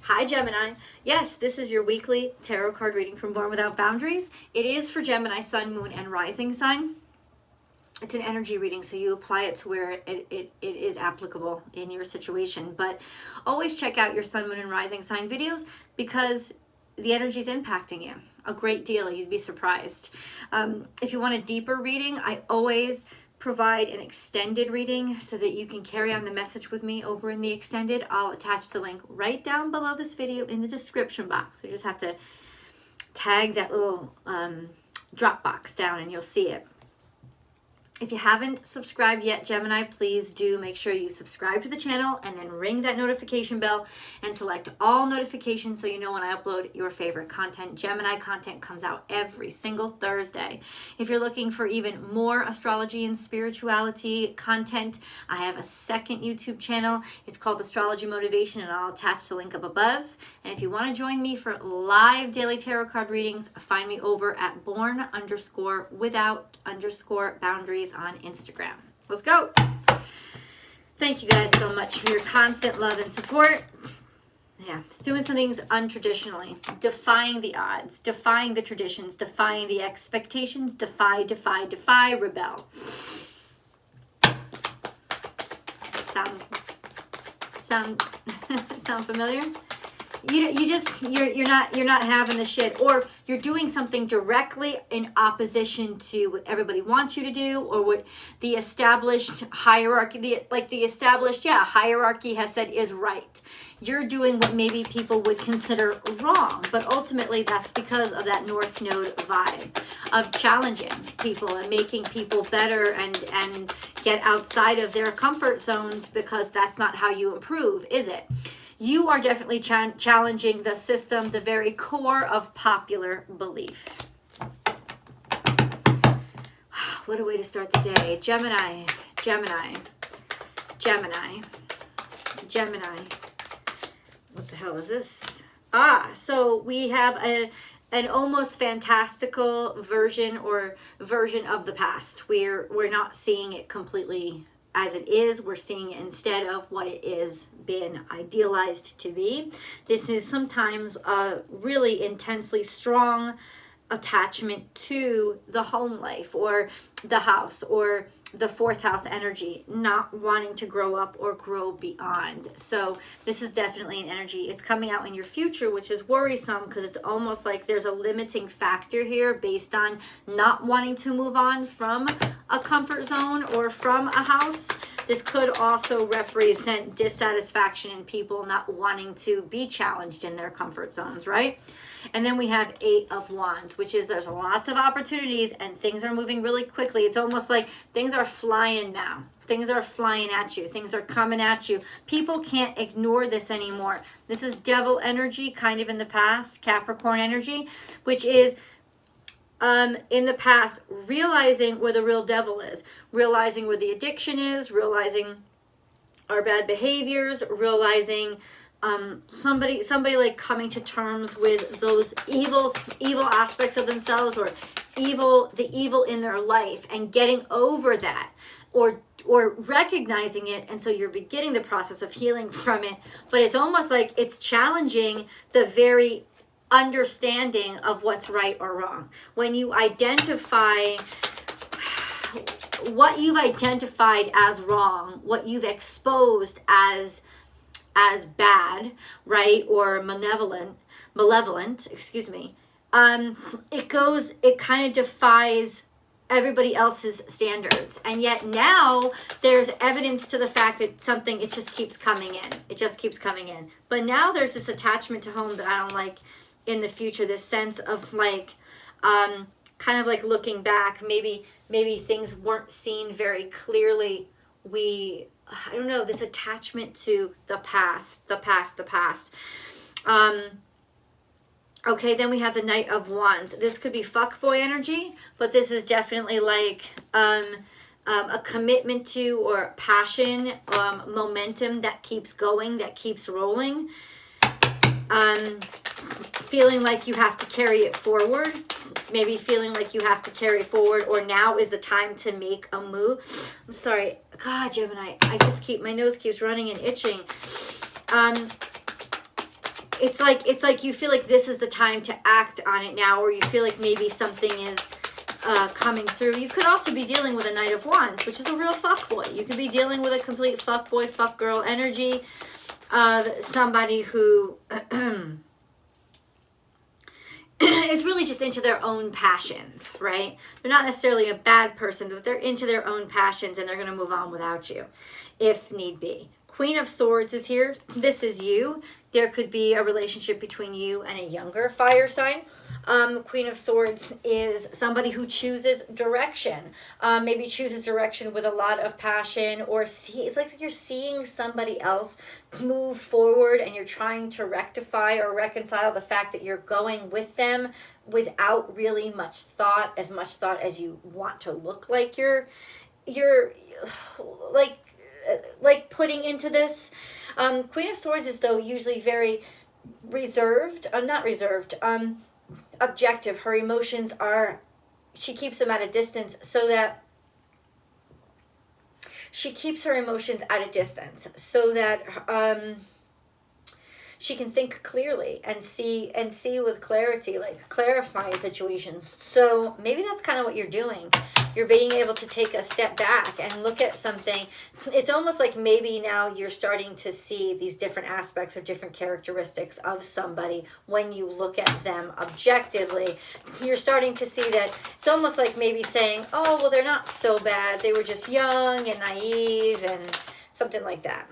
Hi Gemini. Yes, this is your weekly tarot card reading from Born Without Boundaries. It is for Gemini, Sun, Moon, and Rising sign. It's an energy reading, so you apply it to where it is applicable in your situation. But always check out your Sun, Moon, and Rising sign videos because the energy is impacting you a great deal. You'd be surprised. If you want a deeper reading, I always provide an extended reading so that you can carry on the message with me over in the extended. I'll attach the link right down below this video in the description box. You just have to tag that little drop box down and you'll see it. If you haven't subscribed yet, Gemini, please do make sure you subscribe to the channel and then ring that notification bell and select all notifications so you know when I upload your favorite content. Gemini content comes out every single Thursday. If you're looking for even more astrology and spirituality content, I have a second YouTube channel. It's called Astrology Motivation, and I'll attach the link up above. And if you want to join me for live daily tarot card readings, find me over at born_without_boundaries on Instagram. Let's go. Thank you guys so much for your constant love and support. Yeah, it's doing some things untraditionally, defying the odds, defying the traditions, defying the expectations, defy, rebel. Sound familiar? You're not having the shit, or you're doing something directly in opposition to what everybody wants you to do, or what the established hierarchy, the established hierarchy has said is right. You're doing what maybe people would consider wrong, but ultimately that's because of that North Node vibe of challenging people and making people better and get outside of their comfort zones, because that's not how you improve, is it? You are definitely challenging the system, the very core of popular belief. What a way to start the day. Gemini. What the hell is this? So we have an almost fantastical version of the past. We're not seeing it completely as it is. We're seeing it instead of what it is been idealized to be. This is sometimes a really intensely strong attachment to the home life or the house or the fourth house energy, not wanting to grow up or grow beyond. So this is definitely an energy. It's coming out in your future, which is worrisome because it's almost like there's a limiting factor here based on not wanting to move on from a comfort zone or from a house. This could also represent dissatisfaction in people not wanting to be challenged in their comfort zones, right? And then we have 8 of Wands, which is there's lots of opportunities and things are moving really quickly. It's almost like things are flying now. Things are flying at you. Things are coming at you. People can't ignore this anymore. This is devil energy, kind of in the past, Capricorn energy, which is in the past, realizing where the real devil is, realizing where the addiction is, realizing our bad behaviors, realizing somebody like coming to terms with those evil aspects of themselves, or the evil in their life, and getting over that, or recognizing it. And so you're beginning the process of healing from it, but it's almost like it's challenging the very understanding of what's right or wrong. When you identify what you've identified as wrong, what you've exposed as bad, right, or malevolent, excuse me, it kind of defies everybody else's standards. And yet now there's evidence to the fact that it just keeps coming in. But now there's this attachment to home that I don't like in the future, this sense of like, kind of like looking back, maybe things weren't seen very clearly. I don't know, this attachment to the past. Okay, then we have the Knight of Wands. This could be fuckboy energy, but this is definitely like a commitment to, or passion, momentum that keeps going, that keeps rolling. Feeling like you have to carry it forward. Maybe feeling like you have to carry forward, or now is the time to make a move. I'm sorry. God, Gemini, my nose keeps running and itching. it's like you feel like this is the time to act on it now, or you feel like maybe something is coming through. You could also be dealing with a Knight of Wands, which is a real fuckboy. You could be dealing with a complete fuckboy, fuckgirl energy of somebody who is really just into their own passions, right? They're not necessarily a bad person, but they're into their own passions and they're going to move on without you if need be. Queen of Swords is here. This is you. There could be a relationship between you and a younger fire sign. Queen of Swords is somebody who chooses direction. Maybe chooses direction with a lot of passion, or it's like you're seeing somebody else move forward and you're trying to rectify or reconcile the fact that you're going with them without really much thought as you want to look like you're like putting into this. Queen of Swords is though usually very reserved, objective. Her emotions are, she keeps them at a distance so that she can think clearly and see with clarity, like clarify a situation. So maybe that's kind of what you're doing. You're being able to take a step back and look at something. It's almost like maybe now you're starting to see these different aspects or different characteristics of somebody when you look at them objectively. You're starting to see that it's almost like maybe saying, oh, well, they're not so bad. They were just young and naive and something like that.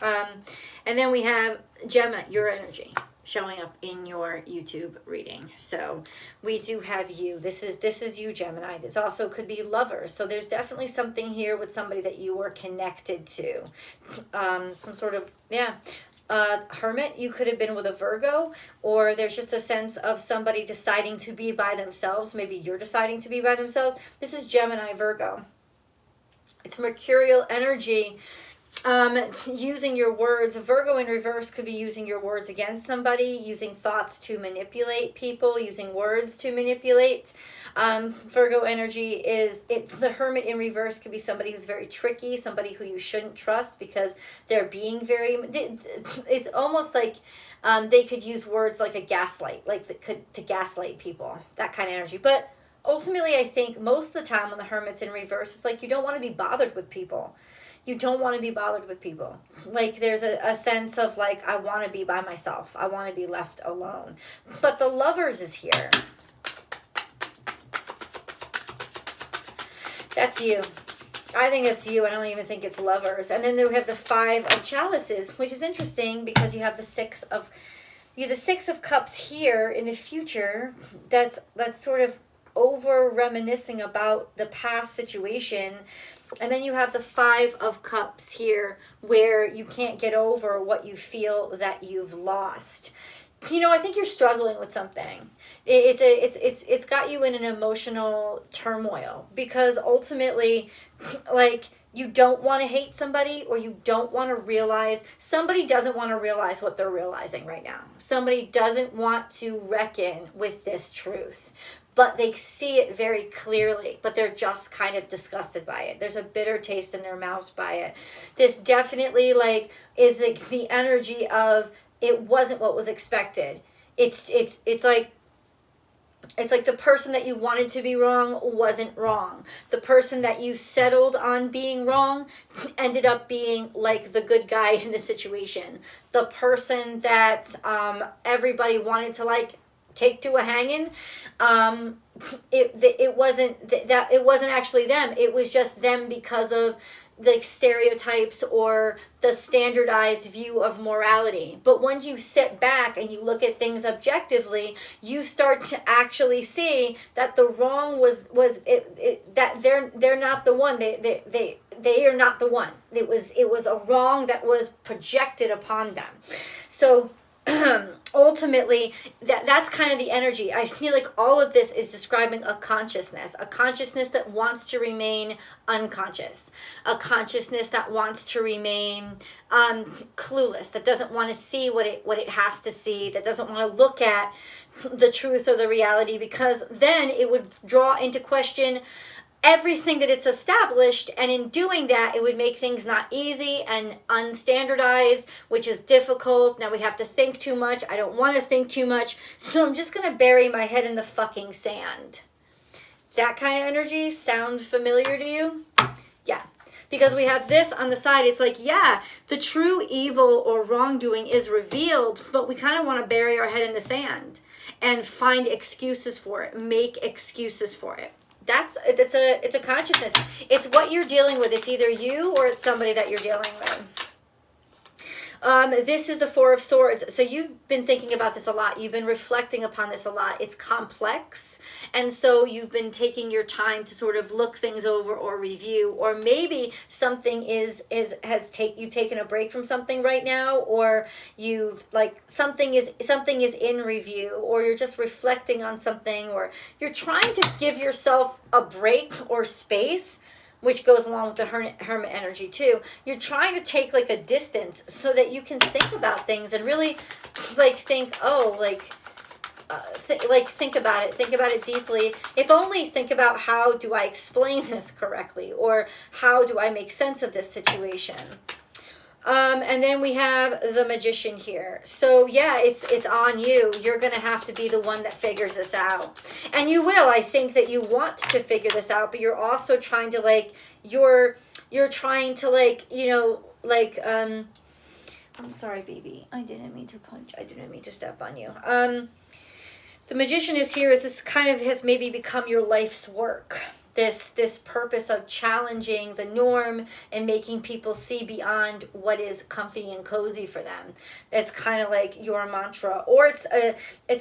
And then we have Gemma, your energy, showing up in your YouTube reading. So we do have you. This is you, Gemini. This also could be lovers. So there's definitely something here with somebody that you were connected to. Some sort of, hermit. You could have been with a Virgo, or there's just a sense of somebody deciding to be by themselves. Maybe you're deciding to be by themselves. This is Gemini, Virgo. It's mercurial energy. Using your words. Virgo in reverse could be using your words against somebody, using thoughts to manipulate people, using words to manipulate. Virgo energy is, the Hermit in reverse could be somebody who's very tricky, somebody who you shouldn't trust because they're being it's almost like they could use words like a gaslight, to gaslight people, that kind of energy. But ultimately, I think most of the time when the Hermit's in reverse, it's like you don't want to be bothered with people. You don't want to be bothered with people. Like there's a sense of like, I want to be by myself. I want to be left alone. But the Lovers is here. That's you. I think it's you. I don't even think it's Lovers. And then we have the Five of Chalices, which is interesting because you have the Six of Cups here in the future. That's sort of over reminiscing about the past situation. And then you have the Five of Cups here where you can't get over what you feel that you've lost. You know, I think you're struggling with something. It's got you in an emotional turmoil because ultimately, like, you don't want to hate somebody, or you don't want to realize, somebody doesn't want to realize what they're realizing right now. Somebody doesn't want to reckon with this truth. But they see it very clearly, but they're just kind of disgusted by it. There's a bitter taste in their mouth by it. This definitely is the energy of it wasn't what was expected. It's like the person that you wanted to be wrong wasn't wrong. The person that you settled on being wrong ended up being like the good guy in the situation. The person that everybody wanted to take to a hanging, it wasn't actually them. It was just them because of stereotypes or the standardized view of morality. But once you sit back and you look at things objectively, you start to actually see that the wrong that they're not the one. They are not the one. It was a wrong that was projected upon them. So ultimately, that's kind of the energy. I feel like all of this is describing a consciousness that wants to remain unconscious, a consciousness that wants to remain clueless, that doesn't want to see what it has to see, that doesn't want to look at the truth or the reality, because then it would draw into question everything that it's established, and in doing that it would make things not easy and unstandardized, which is difficult. Now we have to think too much. I don't want to think too much, so I'm just going to bury my head in the fucking sand. That kind of energy sound familiar to you? Yeah. Because we have this on the side. It's like, yeah, the true evil or wrongdoing is revealed, but we kind of want to bury our head in the sand and find excuses for it, make excuses for it. It's a consciousness. It's what you're dealing with. It's either you or it's somebody that you're dealing with. This is the Four of Swords. So you've been thinking about this a lot. You've been reflecting upon this a lot. It's complex. And so you've been taking your time to sort of look things over or review, or maybe something you've taken a break from something right now, or you've something is in review, or you're just reflecting on something, or you're trying to give yourself a break or space, which goes along with the hermit energy too. You're trying to take like a distance so that you can think about things and really think about it deeply. If only think about, how do I explain this correctly, or how do I make sense of this situation? And then we have the Magician here. So yeah, it's on you. You're going to have to be the one that figures this out. And you will. I think that you want to figure this out, but you're also trying to you're trying to I'm sorry, baby. I didn't mean to punch. I didn't mean to step on you. The Magician is here as this kind of has maybe become your life's work. This purpose of challenging the norm and making people see beyond what is comfy and cozy for them. That's kind of like your mantra, or it's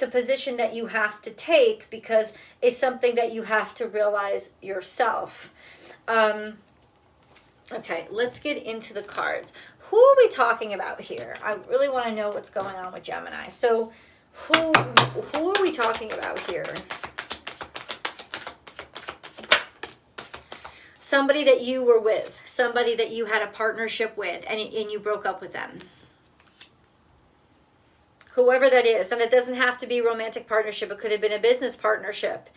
a position that you have to take because it's something that you have to realize yourself. Okay, let's get into the cards. Who are we talking about here? I really want to know what's going on with Gemini. So who are we talking about here? Somebody that you were with, somebody that you had a partnership with, and you broke up with them. Whoever that is, and it doesn't have to be a romantic partnership. It could have been a business partnership.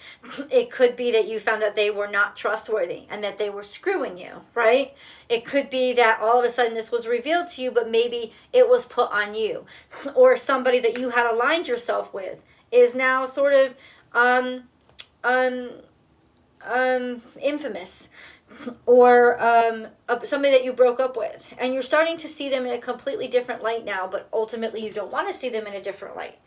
It could be that you found that they were not trustworthy and that they were screwing you, right? It could be that all of a sudden this was revealed to you, but maybe it was put on you. Or somebody that you had aligned yourself with is now sort of infamous. Or somebody that you broke up with, and you're starting to see them in a completely different light now, but ultimately you don't want to see them in a different light.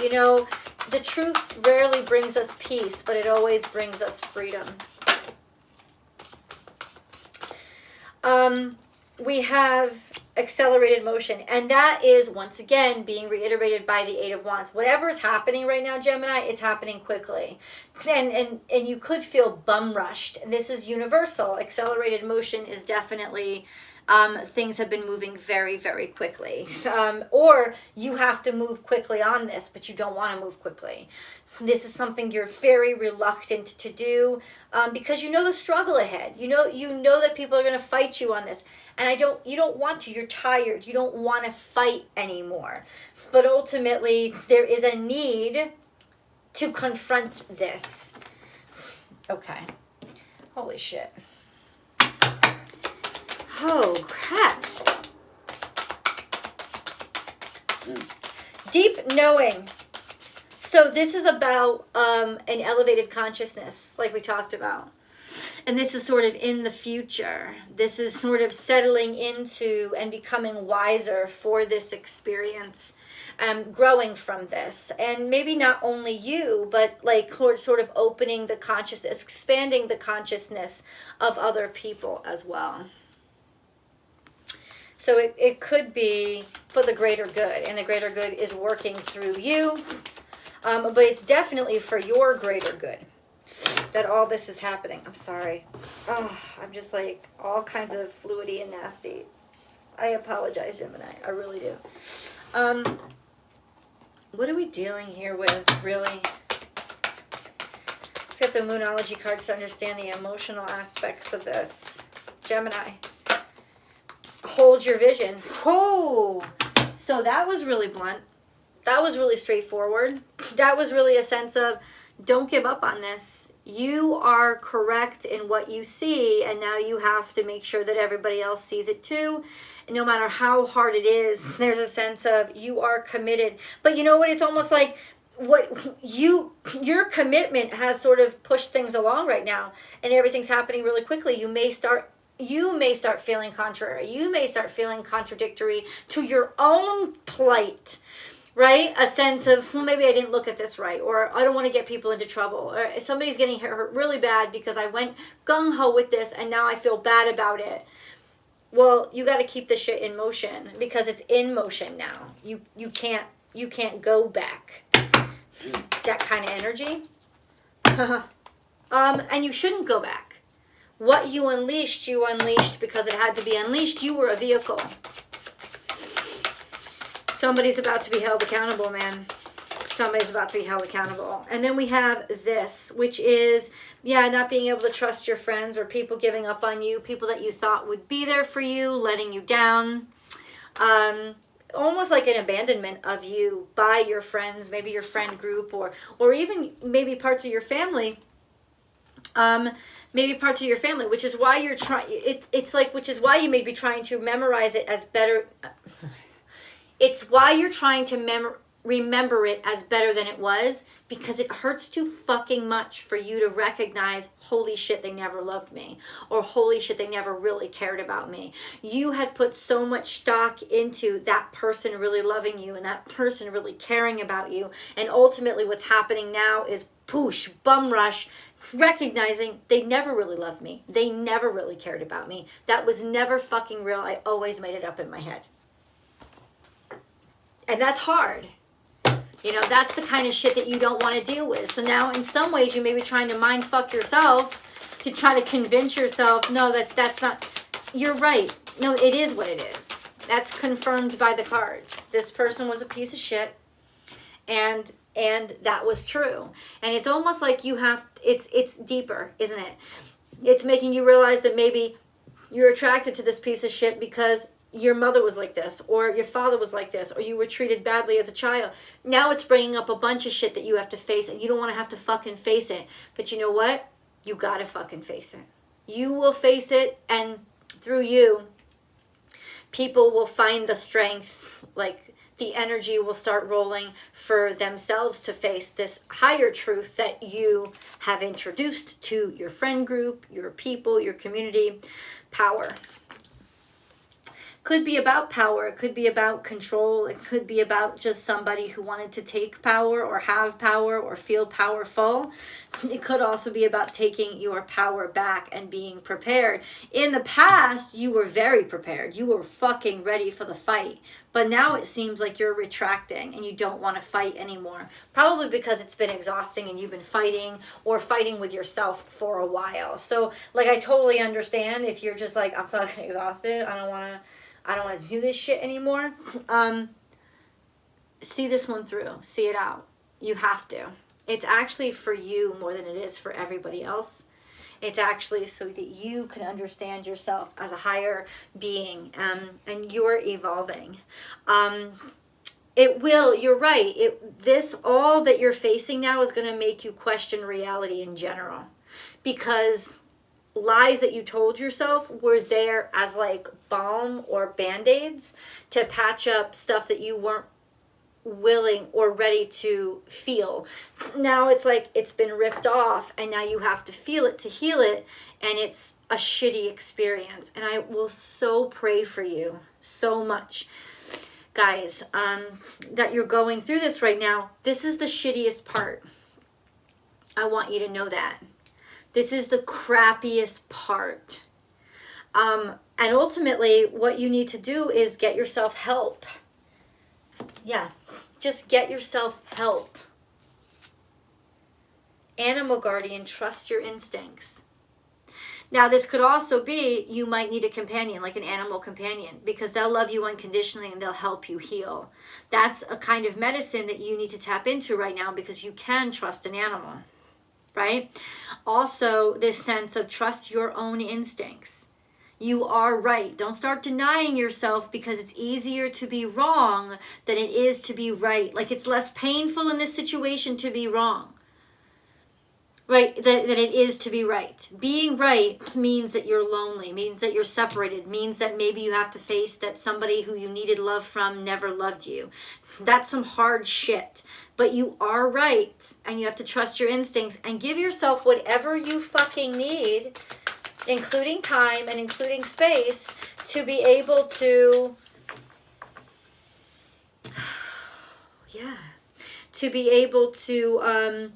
You know, the truth rarely brings us peace, but it always brings us freedom. We have accelerated motion, and that is once again being reiterated by the Eight of Wands. Whatever is happening right now, Gemini, it's happening quickly, and you could feel bum rushed. And this is universal. Accelerated motion is definitely things have been moving very, very quickly, or you have to move quickly on this, but you don't want to move quickly. This is something you're very reluctant to do because you know the struggle ahead. You know that people are going to fight you on this, and you don't want to. You're tired. You don't want to fight anymore. But ultimately, there is a need to confront this. Okay. Holy shit. Oh, crap. Deep knowing. So this is about an elevated consciousness, like we talked about. And this is sort of in the future. This is sort of settling into and becoming wiser for this experience, growing from this. And maybe not only you, but like sort of opening the consciousness, expanding the consciousness of other people as well. So it could be for the greater good, and the greater good is working through you. But it's definitely for your greater good that all this is happening. I'm sorry. Oh, I'm just like all kinds of fluidy and nasty. I apologize, Gemini. I really do. What are we dealing here with, really? Let's get the Moonology cards to understand the emotional aspects of this. Gemini. Hold your vision. Oh! So that was really blunt. That was really straightforward. That was really a sense of, don't give up on this. You are correct in what you see, and now you have to make sure that everybody else sees it too. And no matter how hard it is, there's a sense of you are committed. But you know what? It's almost like your commitment has sort of pushed things along right now, and everything's happening really quickly. You may start feeling contrary. You may start feeling contradictory to your own plight. Right? A sense of, well, maybe I didn't look at this right, or I don't want to get people into trouble, or somebody's getting hurt really bad because I went gung-ho with this and now I feel bad about it. Well, you got to keep the shit in motion because it's in motion now. You can't go back. That kind of energy. And you shouldn't go back. What you unleashed because it had to be unleashed. You were a vehicle. Somebody's about to be held accountable, man. Somebody's about to be held accountable. And then we have this, which is, not being able to trust your friends or people giving up on you, people that you thought would be there for you, letting you down. Almost like an abandonment of you by your friends, maybe your friend group, or even maybe parts of your family. Which is why you're trying, which is why you may be trying to memorize it as better. It's why you're trying to remember it as better than it was, because it hurts too fucking much for you to recognize, holy shit, they never loved me, or holy shit, they never really cared about me. You had put so much stock into that person really loving you and that person really caring about you, and ultimately what's happening now is poosh, bum rush, recognizing they never really loved me. They never really cared about me. That was never fucking real. I always made it up in my head. And that's hard. That's the kind of shit that you don't want to deal with. So now in some ways you may be trying to mind fuck yourself to try to convince yourself, no, that's not, you're right. No, it is what it is. That's confirmed by the cards. This person was a piece of shit. And that was true. And it's almost like it's deeper, isn't it? It's making you realize that maybe you're attracted to this piece of shit because your mother was like this, or your father was like this, or you were treated badly as a child. Now it's bringing up a bunch of shit that you have to face, and you don't want to have to fucking face it. But you know what? You gotta fucking face it. You will face it, and through you, people will find the strength, like the energy will start rolling for themselves to face this higher truth that you have introduced to your friend group, your people, your community. Power. Could be about power. It could be about control. It could be about just somebody who wanted to take power or have power or feel powerful. It could also be about taking your power back and being prepared. In the past, you were very prepared. You were fucking ready for the fight. But now it seems like you're retracting and you don't want to fight anymore. Probably because it's been exhausting and you've been fighting or fighting with yourself for a while. So, like, I totally understand if you're just like, I'm fucking exhausted. I don't want to do this shit anymore. See this one through. See it out. You have to. It's actually for you more than it is for everybody else. It's actually so that you can understand yourself as a higher being, and you're evolving. It will, you're right. All that you're facing now is going to make you question reality in general. Because lies that you told yourself were there as like balm or band-aids to patch up stuff that you weren't willing or ready to feel. Now it's like it's been ripped off and now you have to feel it to heal it, and it's a shitty experience. And I will so pray for you so much, guys, that you're going through this right now. This is the shittiest part. I want you to know that. This is the crappiest part. And ultimately, what you need to do is get yourself help. Yeah, just get yourself help. Animal guardian, trust your instincts. Now, this could also be you might need a companion, like an animal companion, because they'll love you unconditionally and they'll help you heal. That's a kind of medicine that you need to tap into right now because you can trust an animal. Right? Also, this sense of trust your own instincts. You are right. Don't start denying yourself because it's easier to be wrong than it is to be right. Like it's less painful in this situation to be wrong, right, than it is to be right. Being right means that you're lonely, means that you're separated, means that maybe you have to face that somebody who you needed love from never loved you. That's some hard shit. But you are right, and you have to trust your instincts and give yourself whatever you fucking need, including time and including space, to be able to, to be able to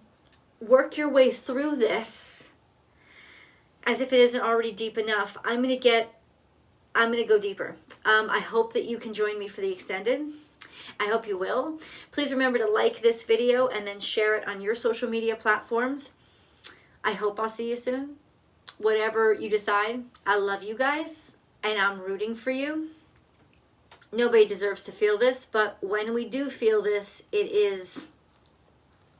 work your way through this as if it isn't already deep enough. I'm going to go deeper. I hope that you can join me for the extended. I hope you will. Please remember to like this video and then share it on your social media platforms. I hope I'll see you soon. Whatever you decide, I love you guys and I'm rooting for you. Nobody deserves to feel this, but when we do feel this, it is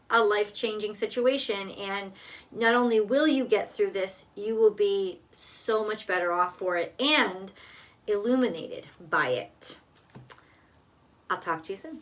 a life-changing situation, and not only will you get through this, you will be so much better off for it and illuminated by it. I'll talk to you soon.